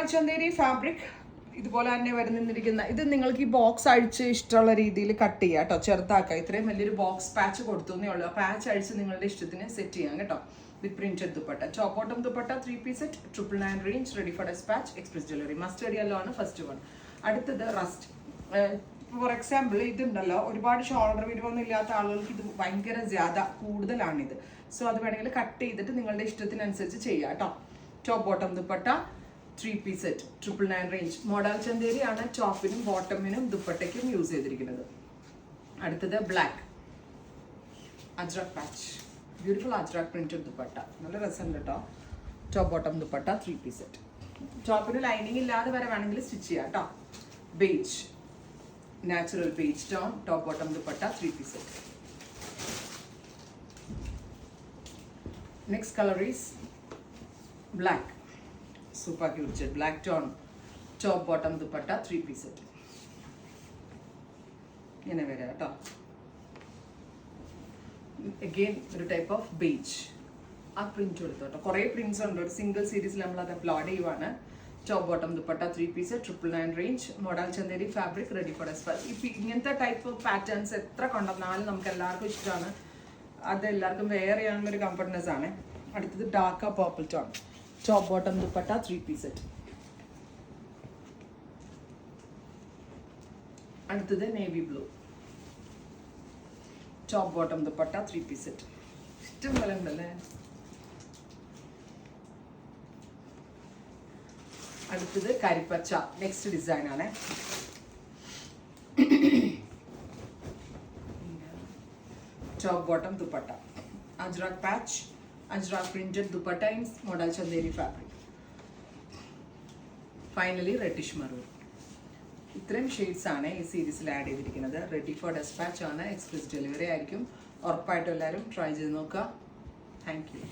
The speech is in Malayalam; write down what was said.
മോഡൽ ചന്തേരി ഫാബ്രിക് ഇതുപോലെ തന്നെ വരുന്നിരിക്കുന്ന ഇത് നിങ്ങൾക്ക് ഈ ബോക്സ് അഴിച്ച് ഇഷ്ടമുള്ള രീതിയിൽ കട്ട് ചെയ്യാം കേട്ടോ, ചെറുതാക്കാം. ഇത്രയും വലിയൊരു ബോക്സ് പാച്ച് കൊടുത്തേ ഉള്ളൂ. ആ പാച്ച് അഴിച്ച് നിങ്ങളുടെ ഇഷ്ടത്തിന് സെറ്റ് ചെയ്യാം കേട്ടോ. With printed dupatta, top bottom dupatta 3 piece set 999 range, ready for dispatch, express delivery. Mustard yellow ആണ് ഫസ്റ്റ് വൺ. അടുത്തത് റസ്റ്റ്. ഫോർ എക്സാമ്പിൾ ഇതുണ്ടല്ലോ, ഒരുപാട് ഷോൾഡർ വിരിവൊന്നും ഇല്ലാത്ത ആളുകൾക്ക് ഇത് ഭയങ്കര കൂടുതലാണിത്. സോ അത് വേണമെങ്കിൽ കട്ട് ചെയ്തിട്ട് നിങ്ങളുടെ ഇഷ്ടത്തിനനുസരിച്ച് ചെയ്യാം കേട്ടോ. Top bottom dupatta 3 piece set 999 range. Model Chanderi ആണ് ടോപ്പിനും ബോട്ടമിനും ദുപ്പട്ടയ്ക്കും യൂസ് ചെയ്തിരിക്കുന്നത്. അടുത്തത് black Ajrak patch, beautiful Ajrak printed dupatta, നല്ല രസമുണ്ട് കേട്ടോ. Top bottom dupatta 3 piece set. ടോപ്പിന് ലൈനിങ് ഇല്ലാതെ വരെ വേണമെങ്കിൽ സ്റ്റിച്ച് ചെയ്യാം കേട്ടോ. Beige, natural beige tone, top bottom dupatta 3 piece set. Next colour is black, super cute jet black tone, top bottom dupatta 3 piece set. ഇങ്ങനെ വരാം കേട്ടോ. അഗെയിൻ ഒരു ടൈപ്പ് ഓഫ് ബേജ്, ആ പ്രിന്റ് കൊടുത്തു കേട്ടോ. കുറേ പ്രിന്റ്സ് ഉണ്ട്, ഒരു സിംഗിൾ സീരീസിൽ നമ്മൾ അത് അപ്ലോഡ് ചെയ്യുവാണ്. Top bottom dupatta 3 piece 999 range. Model Chanderi fabric, ready for dispatch. ഇങ്ങനത്തെ ടൈപ്പ് ഓഫ് പാറ്റേൺസ് എത്ര കൊണ്ടുവന്നാലും നമുക്ക് എല്ലാവർക്കും ഇഷ്ടമാണ്. അത് എല്ലാവർക്കും വെയർ ചെയ്യാനുള്ളൊരു കംഫർട്ട്നെസ് ആണ്. അടുത്തത് dark purple tone, top bottom dupatta 3 piece set. അടുത്തത് navy blue, top bottom dupatta 3 piece set. ഇഷ്ടം പോലെ ഉണ്ടല്ലേ. അടുത്തത് കരിപ്പച്ച, നെക്സ്റ്റ് ഡിസൈൻ ആണ്. Top bottom dupatta Ajrak patch, Ajrak printed dupatta in model Chanderi fabric. Finally reddish maroon. ഇത്രയും ഷെയ്ഡ്സ് ആണ് ഈ സീരീസിൽ ആഡ് ചെയ്തിരിക്കുന്നത്. റെഡി ഫോർ ഡെസ്പാച്ച് ആണ്, എക്സ്പ്രസ് ഡെലിവറി ആയിരിക്കും. ഉറപ്പായിട്ടും എല്ലാവരും ട്രൈ ചെയ്ത് നോക്കുക. Thank U.